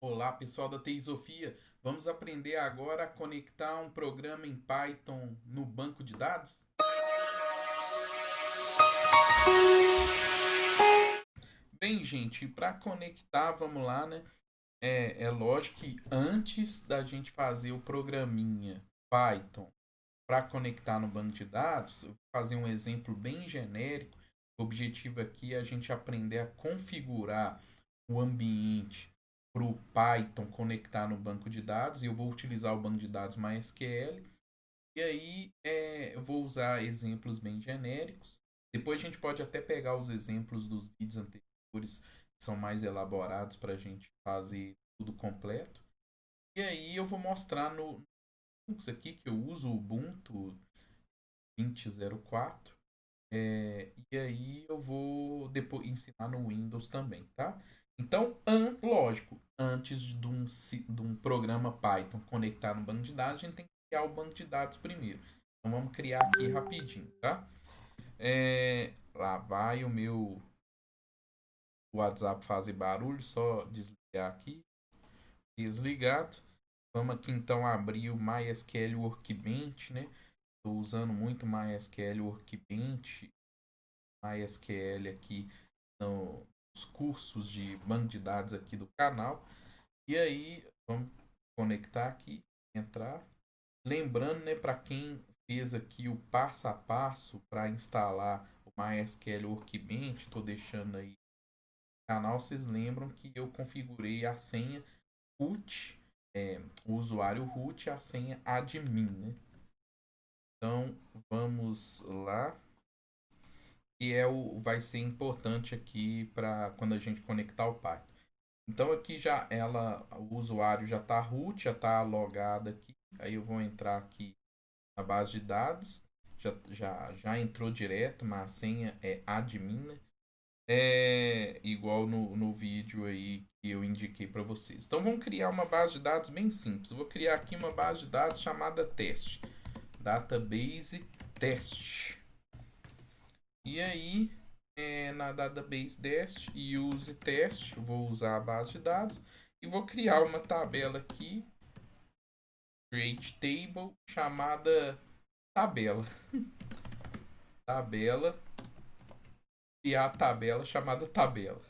Olá, pessoal da Teisofia. Vamos aprender agora a conectar um programa em Python no banco de dados? Bem, gente, para conectar, vamos lá, né? É lógico que antes da gente fazer o programinha Python para conectar no banco de dados, eu vou fazer um exemplo bem genérico. O objetivo aqui é a gente aprender a configurar o ambiente para o Python conectar no banco de dados. E eu vou utilizar o banco de dados MySQL. E aí eu vou usar exemplos bem genéricos. Depois a gente pode até pegar os exemplos dos vídeos anteriores, que são mais elaborados para a gente fazer tudo completo. E aí eu vou mostrar no Linux aqui que eu uso o Ubuntu 20.04. E aí eu vou depois ensinar no Windows também, tá? Então, lógico, antes de um programa Python conectar no banco de dados, a gente tem que criar o banco de dados primeiro. Então vamos criar aqui rapidinho, tá? Lá vai o meu WhatsApp fazer barulho, só desligar aqui. Desligado. Vamos aqui então abrir o MySQL Workbench, né? Estou usando muito MySQL Workbench, MySQL aqui nos cursos de banco de dados aqui do canal. E aí, vamos conectar aqui, entrar. Lembrando, né, para quem fez aqui o passo a passo para instalar o MySQL Workbench, estou deixando aí no canal, vocês lembram que eu configurei a senha root, o usuário root e a senha admin, né? Então, vamos lá. E vai ser importante aqui para quando a gente conectar o Python. Então aqui o usuário já está root, já está logado aqui. Aí eu vou entrar aqui na base de dados. Já entrou direto, mas a senha é admin, né? É igual no vídeo aí que eu indiquei para vocês. Então vamos criar uma base de dados bem simples. Eu vou criar aqui uma base de dados chamada teste. Database teste. E aí, na database test e use test, vou usar a base de dados e vou criar uma tabela aqui, create table, chamada tabela. Tabela, criar a tabela chamada tabela.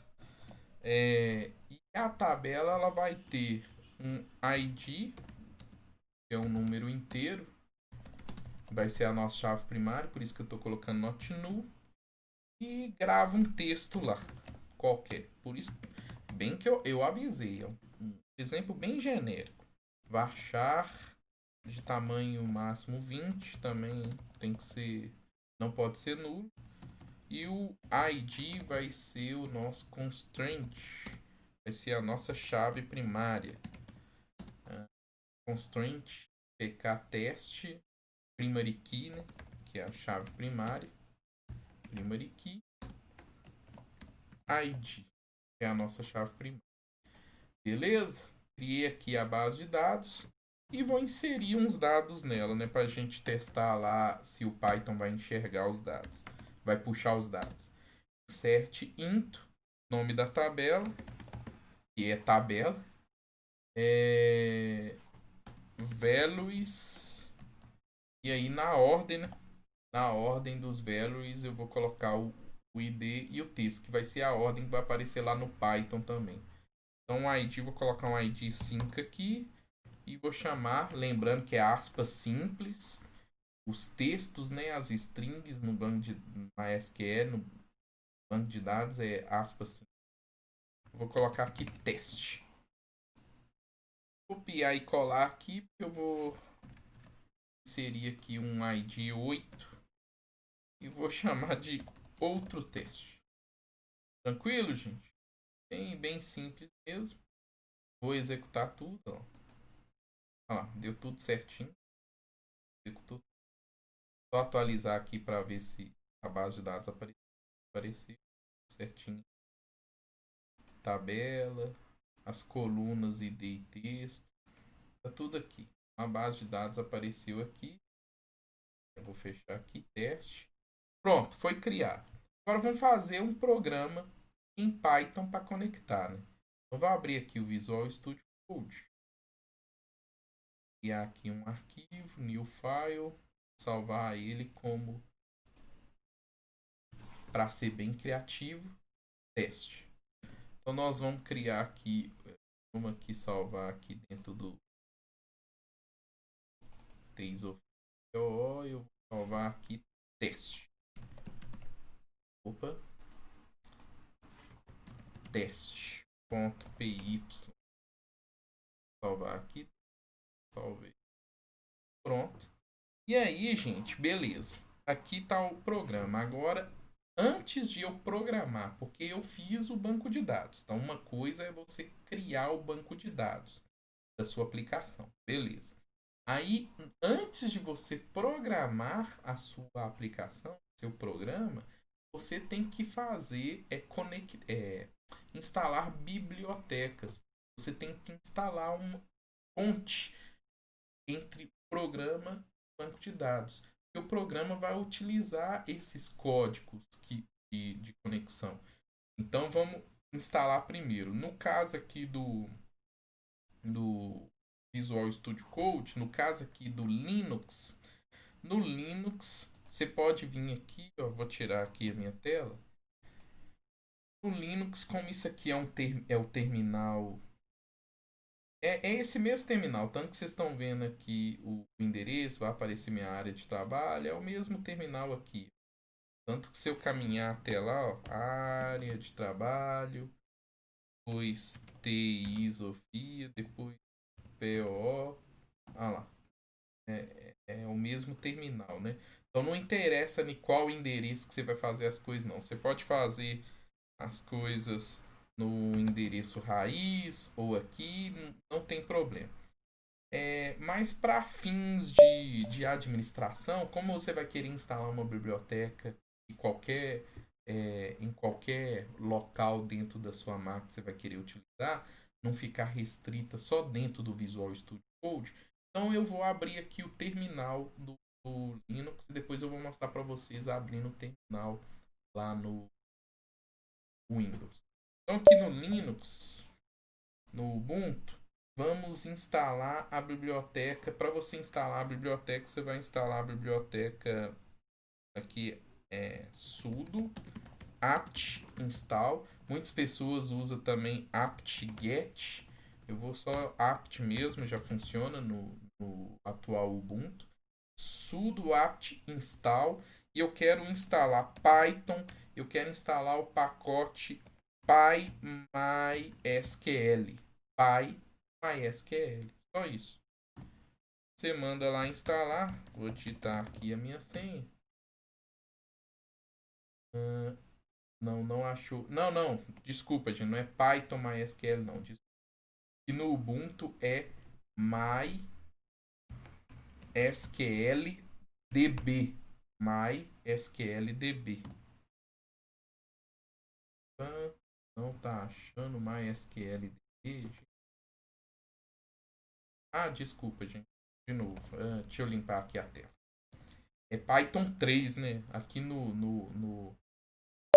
E a tabela ela vai ter um ID, que é um número inteiro, vai ser a nossa chave primária, por isso que eu estou colocando not null, e grava um texto lá, qualquer. Por isso, bem que eu avisei, é um exemplo bem genérico. Varchar de tamanho máximo 20 também tem que ser, não pode ser nulo. E o ID vai ser o nosso constraint, vai ser a nossa chave primária. Constraint pktest primary key, né, que é a chave primária, primary key, ID, que é a nossa chave primária. Beleza? Criei aqui a base de dados e vou inserir uns dados nela, né, para a gente testar lá se o Python vai enxergar os dados, vai puxar os dados. Insert int, nome da tabela, que é tabela, values, e aí na ordem, né, na ordem dos values eu vou colocar o ID e o texto, que vai ser a ordem que vai aparecer lá no Python também. Então o ID, vou colocar um ID 5 aqui e vou chamar, lembrando que é aspas simples, os textos, né, as strings no banco de MySQL, no banco de dados é aspas simples. Vou colocar aqui teste. Copiar e colar aqui, porque eu vou inserir aqui um ID 8 e vou chamar de outro teste. Tranquilo, gente? Bem simples mesmo. Vou executar tudo. Ó. Olha lá, deu tudo certinho. Executou. Só atualizar aqui para ver se a base de dados apareceu certinho. Tabela, as colunas ID e texto. Tá tudo aqui. A base de dados apareceu aqui. Eu vou fechar aqui, teste. Pronto, foi criado. Agora vamos fazer um programa em Python para conectar. Né? Eu vou abrir aqui o Visual Studio Code. Criar aqui um arquivo, new file, salvar ele como, para ser bem criativo, teste. Então nós vamos criar aqui, vamos aqui salvar aqui dentro do TasteOf. Eu vou salvar aqui teste. Opa. Teste.py. Salvar aqui. Salvei. Pronto. E aí, gente, beleza. Aqui está o programa. Agora, antes de eu programar, porque eu fiz o banco de dados. Então, uma coisa é você criar o banco de dados da sua aplicação. Beleza. Aí, antes de você programar a sua aplicação, seu programa, você tem que fazer instalar bibliotecas. Você tem que instalar uma ponte entre programa e banco de dados. E o programa vai utilizar esses códigos de conexão. Então vamos instalar primeiro. No caso aqui do Visual Studio Code, no caso aqui do Linux, no Linux você pode vir aqui, ó, vou tirar aqui a minha tela. No Linux, como isso aqui é o terminal. É esse mesmo terminal, tanto que vocês estão vendo aqui o endereço, vai aparecer minha área de trabalho, é o mesmo terminal aqui. Tanto que se eu caminhar até lá, ó, área de trabalho, depois TI Sofia, depois PO, ah lá, é o mesmo terminal, né? Então não interessa em qual endereço que você vai fazer as coisas, não. Você pode fazer as coisas no endereço raiz ou aqui, não tem problema. Mas para fins de administração, como você vai querer instalar uma biblioteca em qualquer local dentro da sua máquina que você vai querer utilizar, não ficar restrita só dentro do Visual Studio Code, então eu vou abrir aqui o terminal do Linux e depois eu vou mostrar para vocês abrindo o terminal lá no Windows. Então aqui no Linux, no Ubuntu, vamos instalar a biblioteca. Para você instalar a biblioteca, você vai instalar a biblioteca aqui sudo apt install. Muitas pessoas usam também apt-get. Eu vou só apt mesmo, já funciona no atual Ubuntu. Sudo apt install e eu quero instalar Python. Eu quero instalar o pacote PyMySQL. PyMySQL. Só isso. Você manda lá instalar. Vou digitar aqui a minha senha. Não achou. Não. Desculpa, gente. Não é Python MySQL, não. Desculpa. E no Ubuntu é MySQLDB. MySQLDB. Não tá achando MySQLDB. Desculpa, gente. De novo. Deixa eu limpar aqui a tela. É Python 3, né? Aqui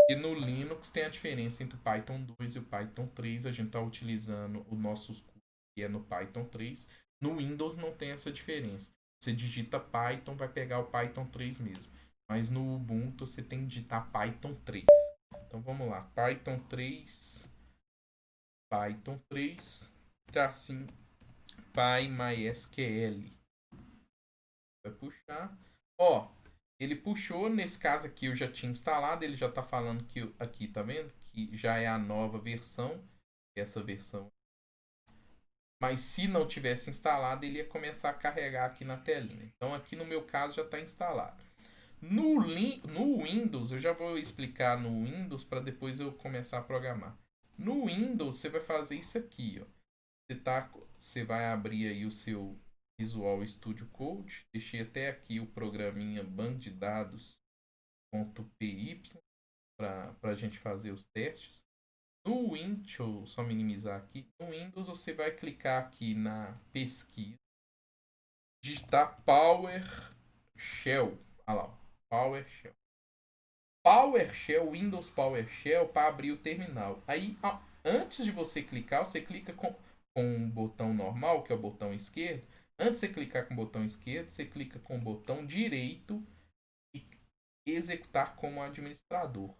e no Linux tem a diferença entre o Python 2 e o Python 3. A gente está utilizando o nosso curso que é no Python 3. No Windows não tem essa diferença. Você digita Python, vai pegar o Python 3 mesmo. Mas no Ubuntu você tem que digitar Python 3. Então vamos lá. Python 3. Python 3. Tracinho. PyMySQL. Vai puxar. Ó, ele puxou, nesse caso aqui eu já tinha instalado, ele já está falando que aqui, tá vendo? Que já é a nova versão, essa versão. Mas se não tivesse instalado, ele ia começar a carregar aqui na telinha. Então aqui no meu caso já está instalado. No Windows, eu já vou explicar no Windows para depois eu começar a programar. No Windows você vai fazer isso aqui, ó. Você vai abrir aí o seu Visual Studio Code. Deixei até aqui o programinha banco de dados.py para a gente fazer os testes. No Windows, deixa eu só minimizar aqui. No Windows você vai clicar aqui na pesquisa, digitar PowerShell. Olha lá, PowerShell. PowerShell, Windows PowerShell para abrir o terminal. Aí antes de você clicar, você clica com o botão normal, que é o botão esquerdo. Antes de você clicar com o botão esquerdo, você clica com o botão direito e executar como administrador.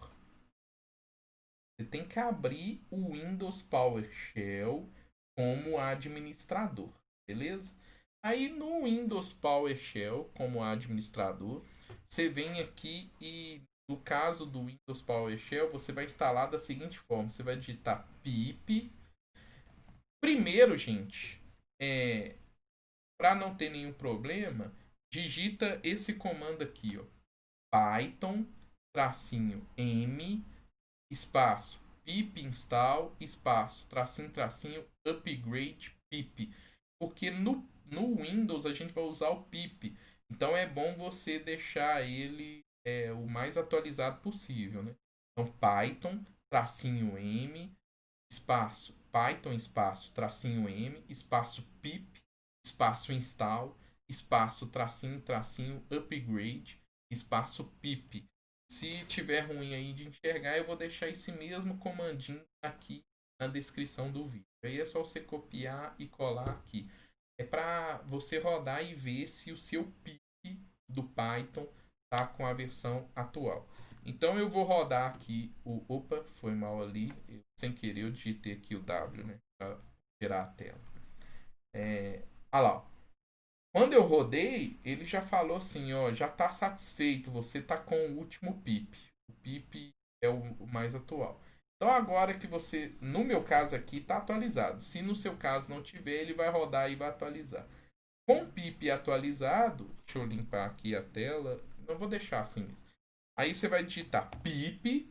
Você tem que abrir o Windows PowerShell como administrador, beleza? Aí no Windows PowerShell como administrador, você vem aqui e no caso do Windows PowerShell, você vai instalar da seguinte forma: você vai digitar pip. Primeiro, gente, para não ter nenhum problema, digita esse comando aqui, ó, Python -m espaço pip install espaço tracinho upgrade pip, porque no Windows a gente vai usar o pip, então é bom você deixar ele o mais atualizado possível, né? Então Python -m espaço Python espaço -m espaço pip espaço install espaço tracinho upgrade espaço pip. Se tiver ruim aí de enxergar, eu vou deixar esse mesmo comandinho aqui na descrição do vídeo. Aí é só você copiar e colar aqui. É para você rodar e ver se o seu pip do Python tá com a versão atual. Então eu vou rodar aqui o... Opa, foi mal ali. Sem querer eu digitei aqui o W, né? Para tirar a tela. Olha lá. Quando eu rodei, ele já falou assim, ó, já está satisfeito, você está com o último pip. O pip é o mais atual. Então agora que você, no meu caso aqui, está atualizado. Se no seu caso não tiver, ele vai rodar e vai atualizar. Com o pip atualizado, deixa eu limpar aqui a tela, não vou deixar assim mesmo. Aí você vai digitar pip,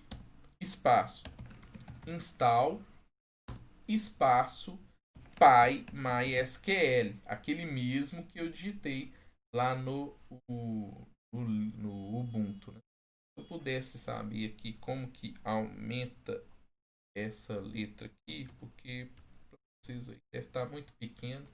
espaço, install, espaço, PyMySQL, aquele mesmo que eu digitei lá no Ubuntu. Né? Se eu pudesse saber aqui como que aumenta essa letra aqui, porque para vocês aí deve estar muito pequeno,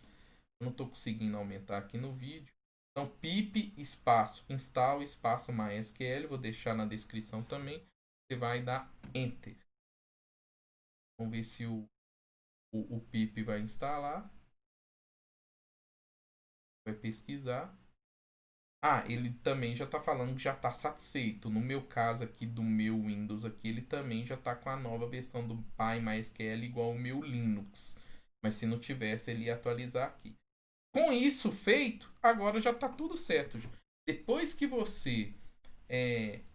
eu não estou conseguindo aumentar aqui no vídeo. Então, pip espaço install espaço MySQL, vou deixar na descrição também. Você vai dar Enter. Vamos ver se o pip vai instalar. Vai pesquisar. Ah, ele também já está falando que já está satisfeito. No meu caso aqui, do meu Windows aqui, ele também já está com a nova versão do PyMySQL igual ao meu Linux. Mas se não tivesse, ele ia atualizar aqui. Com isso feito, agora já está tudo certo. Depois que você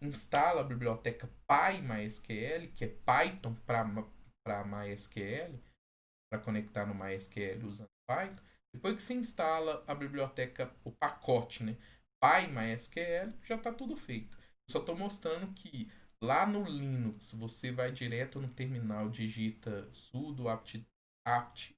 instala a biblioteca PyMySQL, que é Python para MySQL, para conectar no MySQL usando Python, depois que você instala a biblioteca, o pacote, né, PyMySQL, já está tudo feito. Eu só estou mostrando que lá no Linux você vai direto no terminal, digita sudo apt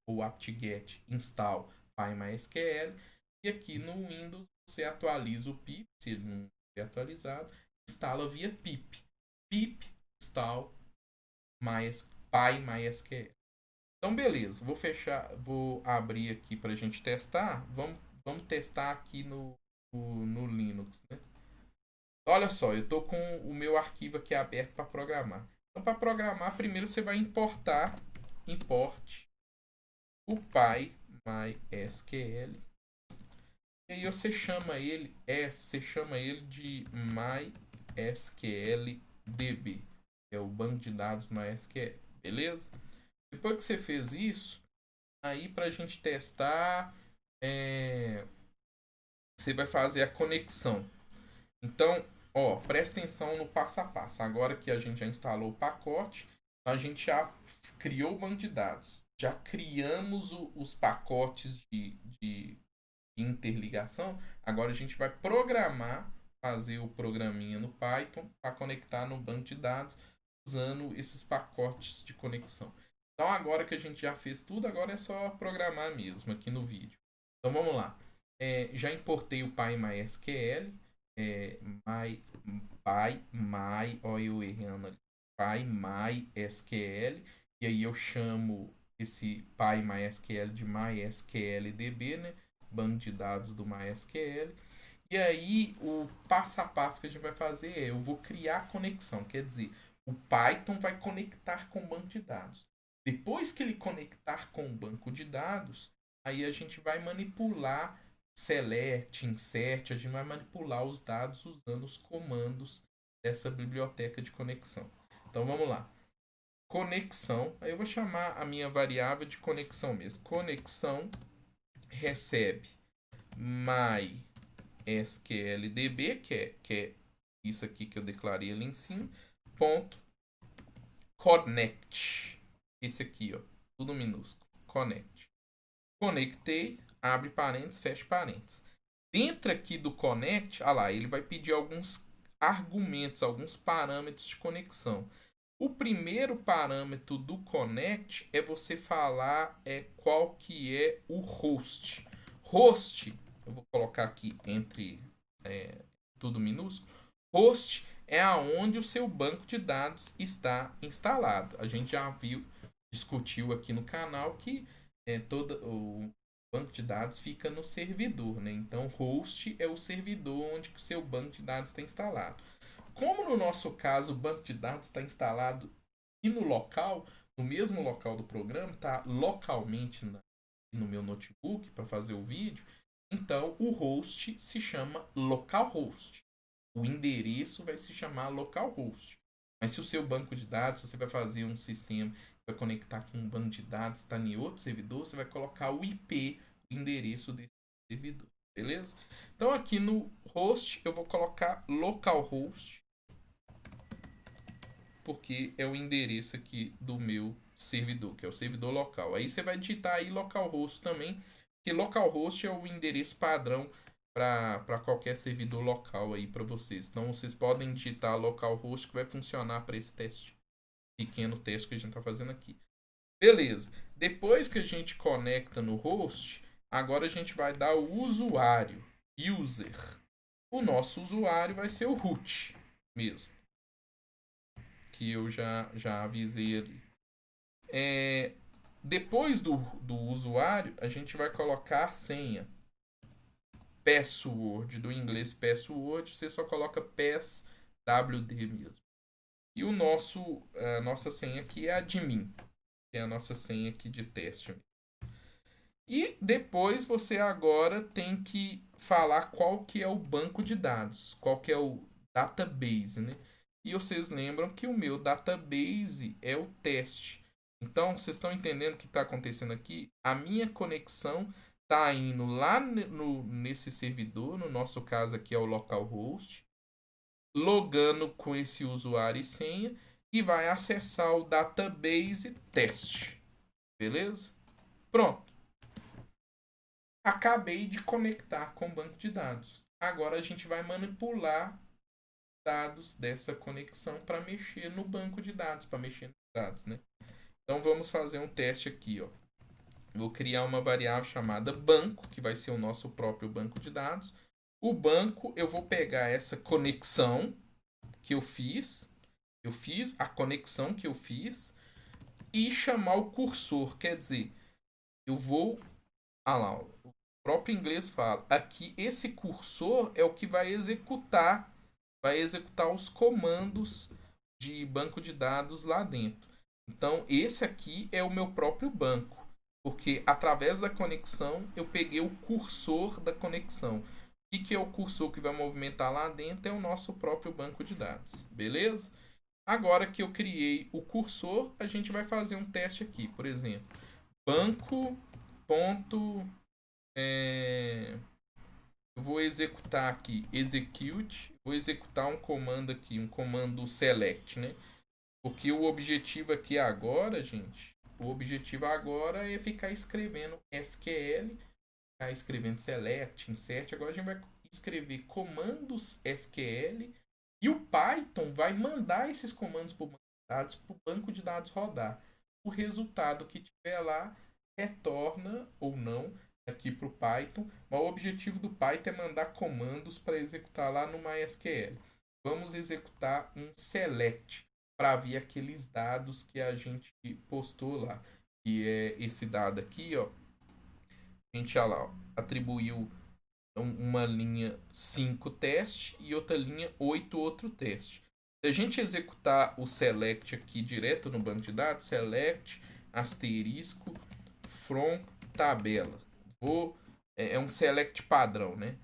ou apt-get install PyMySQL, e aqui no Windows você atualiza o pip, se ele não estiver atualizado, instala via pip install PyMySQL. Então, beleza. Vou abrir aqui para a gente testar. Vamos testar aqui no Linux, né? Olha só, eu estou com o meu arquivo aqui aberto para programar. Então, para programar, primeiro você vai import o PyMySQL. E aí você chama ele de MySQLDB, que é o banco de dados MySQL, beleza? Depois que você fez isso, aí para a gente testar, você vai fazer a conexão. Então, ó, presta atenção no passo a passo. Agora que a gente já instalou o pacote, a gente já criou o banco de dados. Já criamos os pacotes de interligação. Agora a gente vai programar, fazer o programinha no Python para conectar no banco de dados usando esses pacotes de conexão. Então agora que a gente já fez tudo, agora é só programar mesmo aqui no vídeo. Então vamos lá. Já importei o PyMySQL. Olha eu errando ali. PyMySQL. E aí eu chamo esse PyMySQL de MySQLDB, né? Banco de dados do MySQL. E aí o passo a passo que a gente vai fazer eu vou criar conexão. Quer dizer, o Python vai conectar com o banco de dados. Depois que ele conectar com o banco de dados, aí a gente vai manipular select, insert, a gente vai manipular os dados usando os comandos dessa biblioteca de conexão. Então vamos lá. Conexão, aí eu vou chamar a minha variável de conexão mesmo. Conexão recebe MySQLDB, que é isso aqui que eu declarei ali em cima, ponto connect. Esse aqui, ó, tudo minúsculo. Connect. Conectei, abre parênteses, fecha parênteses. Dentro aqui do connect, olha lá, ele vai pedir alguns argumentos, alguns parâmetros de conexão. O primeiro parâmetro do connect é você falar qual que é o host. Host, eu vou colocar aqui entre tudo minúsculo. Host é aonde o seu banco de dados está instalado. A gente já discutiu aqui no canal que todo o banco de dados fica no servidor, né? Então, host é o servidor onde o seu banco de dados está instalado. Como no nosso caso o banco de dados está instalado e no local, no mesmo local do programa, está localmente no meu notebook para fazer o vídeo, então o host se chama localhost. O endereço vai se chamar localhost. Mas se o seu banco de dados, você vai fazer um sistema, vai conectar com um banco de dados, está em outro servidor, você vai colocar o IP, o endereço desse servidor, beleza? Então aqui no host eu vou colocar localhost, porque é o endereço aqui do meu servidor, que é o servidor local. Aí você vai digitar aí localhost também, que localhost é o endereço padrão para qualquer servidor local aí para vocês. Então vocês podem digitar localhost que vai funcionar para esse teste, pequeno teste que a gente está fazendo aqui. Beleza. Depois que a gente conecta no host, agora a gente vai dar o usuário, user. O nosso usuário vai ser o root mesmo, que eu já avisei ali. Depois do usuário, a gente vai colocar senha. Password, do inglês password, você só coloca passwd mesmo. E a nossa senha aqui é admin, que é a nossa senha aqui de teste. E depois você agora tem que falar qual que é o banco de dados, qual que é o database, né? E vocês lembram que o meu database é o teste. Então, vocês estão entendendo o que está acontecendo aqui? A minha conexão está indo lá nesse servidor, no nosso caso aqui é o localhost, logando com esse usuário e senha e vai acessar o database teste. Beleza? Pronto. Acabei de conectar com o banco de dados. Agora a gente vai manipular dados dessa conexão para mexer no banco de dados, para mexer nos dados, né? Então vamos fazer um teste aqui, ó. Vou criar uma variável chamada banco, que vai ser o nosso próprio banco de dados. O banco, eu vou pegar essa conexão que eu fiz a conexão que eu fiz e chamar o cursor, quer dizer, eu vou, lá, o próprio inglês fala, aqui esse cursor é o que vai executar os comandos de banco de dados lá dentro. Então, esse aqui é o meu próprio banco, porque através da conexão eu peguei o cursor da conexão. O que é o cursor que vai movimentar lá dentro? É o nosso próprio banco de dados, beleza? Agora que eu criei o cursor, a gente vai fazer um teste aqui, por exemplo, banco. Eu vou executar aqui execute, vou executar um comando aqui, um comando select, né? Porque o objetivo aqui agora, gente, o objetivo agora é ficar escrevendo SQL, ficar escrevendo select, insert. Agora a gente vai escrever comandos SQL e o Python vai mandar esses comandos para o banco de dados rodar. O resultado que tiver lá retorna ou não aqui para o Python, mas o objetivo do Python é mandar comandos para executar lá no MySQL. Vamos executar um select para ver aqueles dados que a gente postou lá. E é esse dado aqui, ó. A gente lá, atribuiu uma linha 5 teste e outra linha 8 outro teste. Se a gente executar o select aqui direto no banco de dados, select, asterisco from tabela. É um select padrão, né?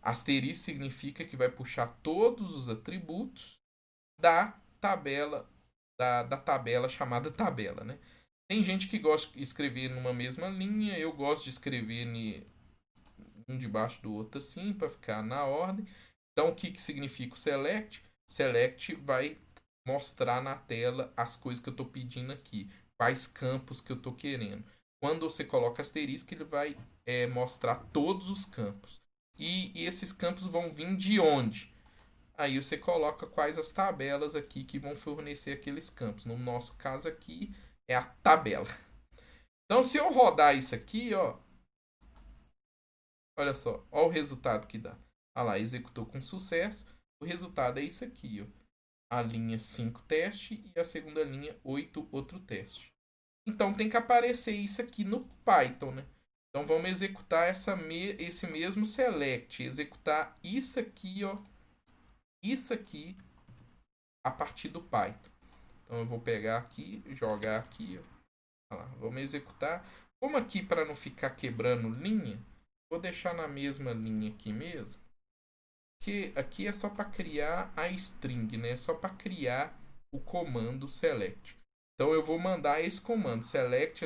Asterisco significa que vai puxar todos os atributos da tabela, da tabela chamada tabela, né? Tem gente que gosta de escrever numa mesma linha, eu gosto de escrever um debaixo do outro assim, para ficar na ordem. Então, o que significa o select? Select vai mostrar na tela as coisas que eu estou pedindo aqui, quais campos que eu estou querendo. Quando você coloca asterisco, ele vai mostrar todos os campos. E esses campos vão vir de onde? Aí você coloca quais as tabelas aqui que vão fornecer aqueles campos. No nosso caso aqui é a tabela. Então, se eu rodar isso aqui, ó, olha só, ó o resultado que dá. Olha lá, executou com sucesso. O resultado é isso aqui, ó. A linha 5 teste e a segunda linha 8 outro teste. Então tem que aparecer isso aqui no Python, né? Então vamos executar esse mesmo select, executar isso aqui, ó, isso aqui a partir do Python. Então eu vou pegar aqui, jogar aqui, ó. Olha lá, vamos executar. Como aqui para não ficar quebrando linha, vou deixar na mesma linha aqui mesmo. Que aqui é só para criar a string, né? É só para criar o comando select. Então eu vou mandar esse comando select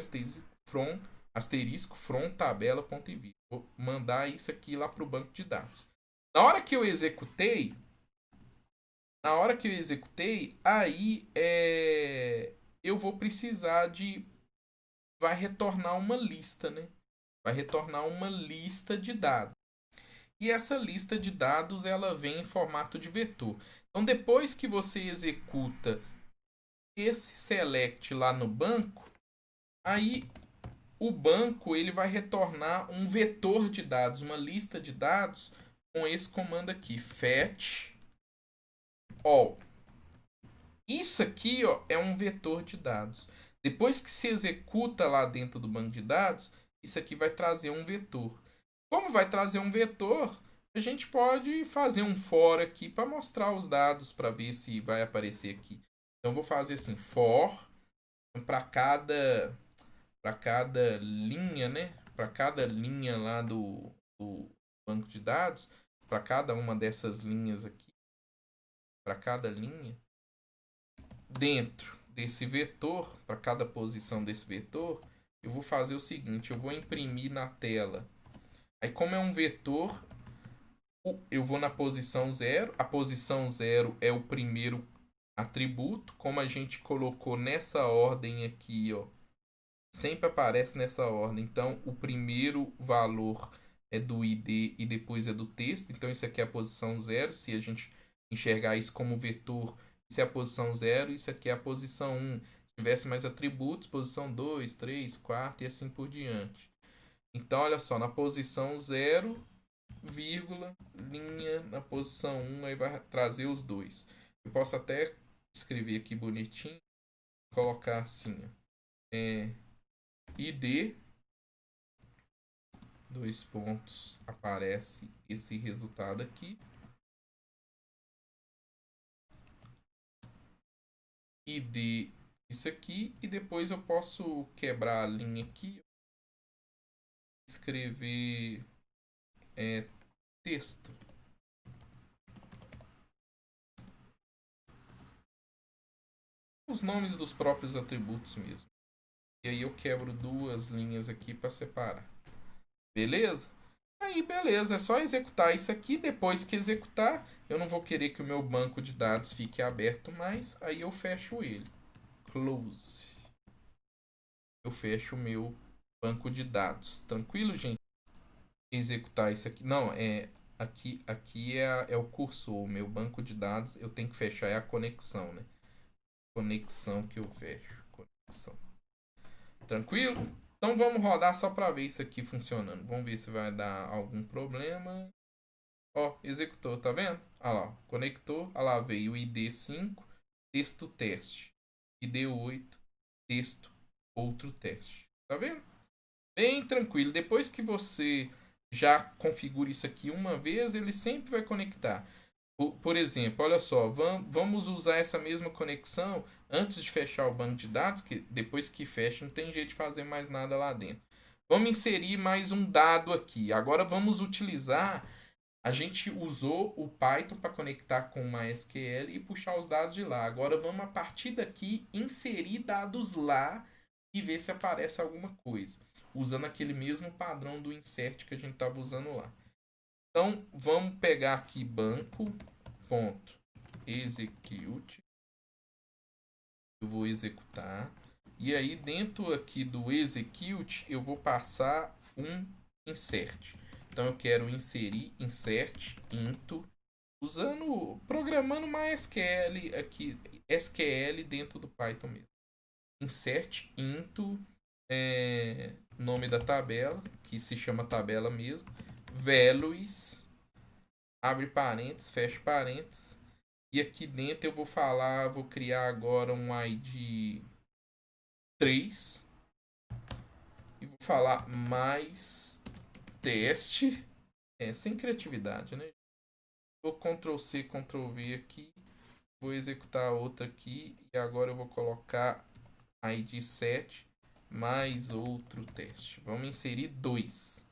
asterisco from tabela.envio. Vou mandar isso aqui lá para o banco de dados. Na hora que eu executei, aí eu vou precisar vai retornar uma lista, né? Vai retornar uma lista de dados. E essa lista de dados ela vem em formato de vetor. Então, depois que você executa esse select lá no banco, aí o banco ele vai retornar um vetor de dados, uma lista de dados com esse comando aqui, fetch all. Isso aqui, ó, é um vetor de dados. Depois que se executa lá dentro do banco de dados, isso aqui vai trazer um vetor. Como vai trazer um vetor, a gente pode fazer um for aqui para mostrar os dados para ver se vai aparecer aqui. Então eu vou fazer assim, for para cada linha, né? Para cada linha lá do banco de dados, para cada uma dessas linhas aqui, para cada linha, dentro desse vetor, para cada posição desse vetor, eu vou fazer o seguinte, eu vou imprimir na tela. Aí como é um vetor, eu vou na posição 0. A posição 0 é o primeiro atributo. Como a gente colocou nessa ordem aqui, ó, sempre aparece nessa ordem. Então, o primeiro valor é do ID e depois é do texto. Então, isso aqui é a posição 0. Se a gente enxergar isso como vetor, isso é a posição 0. Isso aqui é a posição 1. Se tivesse mais atributos, posição 2, 3, 4 e assim por diante. Então, olha só, na posição 0, vírgula, linha, na posição 1, aí vai trazer os dois. Eu posso até escrever aqui bonitinho, colocar assim, ID, dois pontos, aparece esse resultado aqui. ID, isso aqui, e depois eu posso quebrar a linha aqui, escrever texto. Os nomes dos próprios atributos mesmo. E aí eu quebro duas linhas aqui para separar. Beleza? Aí beleza, é só executar isso aqui. Depois que executar, eu não vou querer que o meu banco de dados fique aberto mais. Aí eu fecho ele. Close. Eu fecho o meu banco de dados. Tranquilo, gente? Executar isso aqui. Não, aqui é o cursor. O meu banco de dados eu tenho que fechar é a conexão, né? Conexão que eu fecho. Conexão. Tranquilo? Então vamos rodar só para ver isso aqui funcionando. Vamos ver se vai dar algum problema. Ó, executou, tá vendo? Olha lá, conectou. Olha lá, veio o ID5, texto teste. ID8, texto outro teste. Tá vendo? Bem tranquilo. Depois que você já configura isso aqui uma vez, ele sempre vai conectar. Por exemplo, olha só, vamos usar essa mesma conexão antes de fechar o banco de dados, que depois que fecha não tem jeito de fazer mais nada lá dentro. Vamos inserir mais um dado aqui. Agora vamos utilizar. A gente usou o Python para conectar com o MySQL e puxar os dados de lá. Agora vamos a partir daqui inserir dados lá e ver se aparece alguma coisa, usando aquele mesmo padrão do insert que a gente estava usando lá. Então vamos pegar aqui banco.execute. Eu vou executar. E aí dentro aqui do execute eu vou passar um insert. Então eu quero inserir insert into programando MySQL aqui, SQL dentro do Python mesmo. Insert into nome da tabela, que se chama tabela mesmo, values, abre parênteses, fecha parênteses, e aqui dentro eu vou criar agora um ID 3 e vou falar mais teste, sem criatividade, né? Vou Ctrl C, Ctrl V aqui, vou executar outra aqui e agora eu vou colocar ID 7 mais outro teste. Vamos inserir 2.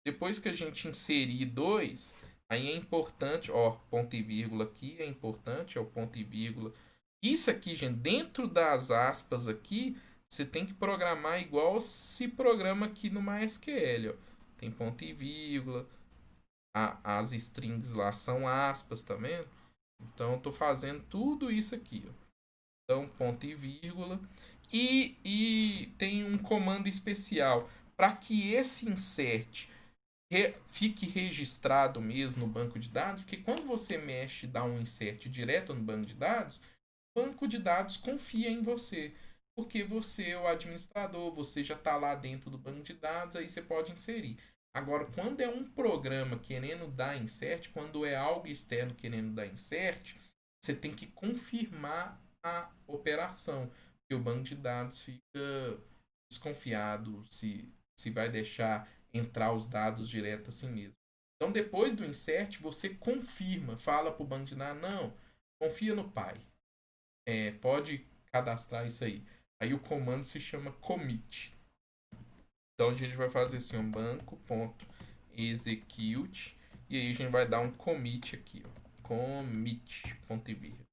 Depois que a gente inserir 2, aí é importante, ó, ponto e vírgula aqui é importante, é o ponto e vírgula. Isso aqui, gente, dentro das aspas aqui, você tem que programar igual se programa aqui no MySQL, ó. Tem ponto e vírgula, as strings lá são aspas, tá vendo? Então eu tô fazendo tudo isso aqui, ó. Então, ponto e vírgula. E tem um comando especial para que esse insert fique registrado mesmo no banco de dados, porque quando você mexe, dá um insert direto no banco de dados, o banco de dados confia em você, porque você é o administrador, você já está lá dentro do banco de dados, aí você pode inserir. Agora, quando é um programa querendo dar insert, quando é algo externo querendo dar insert, você tem que confirmar a operação, porque o banco de dados fica desconfiado se vai deixar entrar os dados direto assim mesmo. Então, depois do insert, você confirma, fala para o banco de dados, não, confia no pai. Pode cadastrar isso aí. Aí o comando se chama commit. Então a gente vai fazer assim, um banco.execute e aí a gente vai dar um commit aqui, ó. Commit, ponto e vírgula.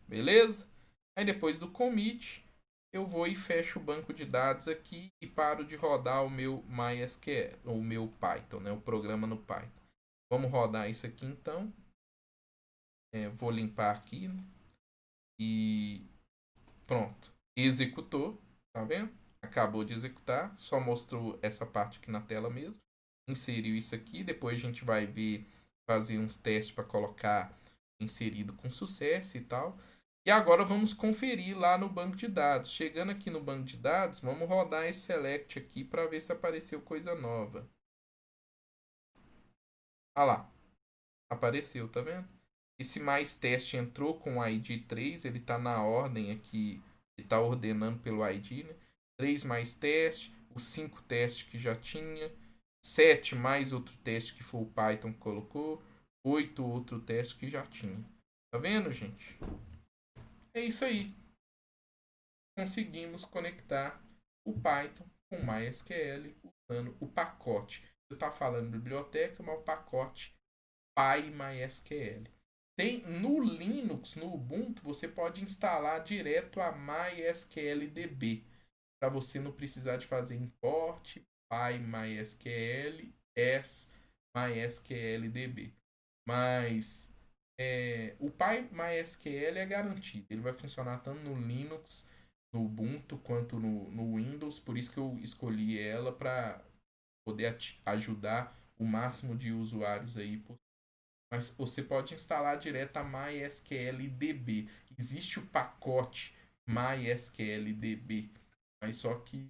Beleza? Aí depois do commit, eu vou e fecho o banco de dados aqui e paro de rodar o meu MySQL, o meu Python, né? O programa no Python. Vamos rodar isso aqui então. Vou limpar aqui, né? E pronto. Executou, tá vendo? Acabou de executar, só mostrou essa parte aqui na tela mesmo. Inseriu isso aqui, depois a gente vai ver, fazer uns testes para colocar inserido com sucesso e tal. E agora vamos conferir lá no banco de dados. Chegando aqui no banco de dados, vamos rodar esse select aqui para ver se apareceu coisa nova. Ah lá, apareceu, tá vendo? Esse mais teste entrou com o ID 3, ele está na ordem aqui, ele está ordenando pelo ID, né? 3 mais teste, os 5 testes que já tinha, 7 mais outro teste que foi o Python que colocou, 8 outro teste que já tinha. Tá vendo, gente? É isso aí. Conseguimos conectar o Python com o MySQL usando o pacote. Eu estava falando biblioteca, mas o pacote PyMySQL. Tem no Linux, no Ubuntu, você pode instalar direto a MySQLDB para você não precisar de fazer import PyMySQL as MySQLDB. Mas o PyMySQL é garantido. Ele vai funcionar tanto no Linux, no Ubuntu, quanto no Windows. Por isso que eu escolhi ela para poder ajudar o máximo de usuários aí. Mas você pode instalar direto a MySQLDB. Existe o pacote MySQLDB. Mas só que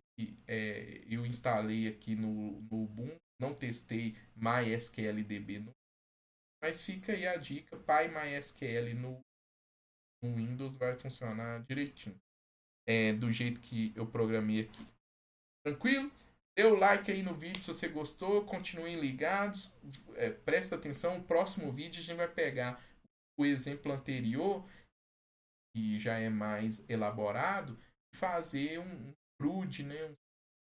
eu instalei aqui no Ubuntu. Não testei MySQLDB mas fica aí a dica, PyMySQL no Windows vai funcionar direitinho. Do jeito que eu programei aqui. Tranquilo? Dê o like aí no vídeo se você gostou. Continuem ligados. Presta atenção. No próximo vídeo a gente vai pegar o exemplo anterior, que já é mais elaborado, fazer um CRUD, né,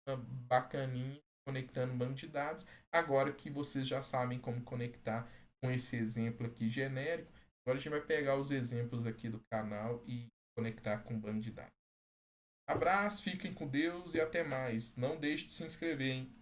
uma bacaninha conectando banco de dados. Agora que vocês já sabem como conectar com esse exemplo aqui genérico, agora a gente vai pegar os exemplos aqui do canal e conectar com o banco de dados. Abraço, fiquem com Deus e até mais. Não deixe de se inscrever, hein?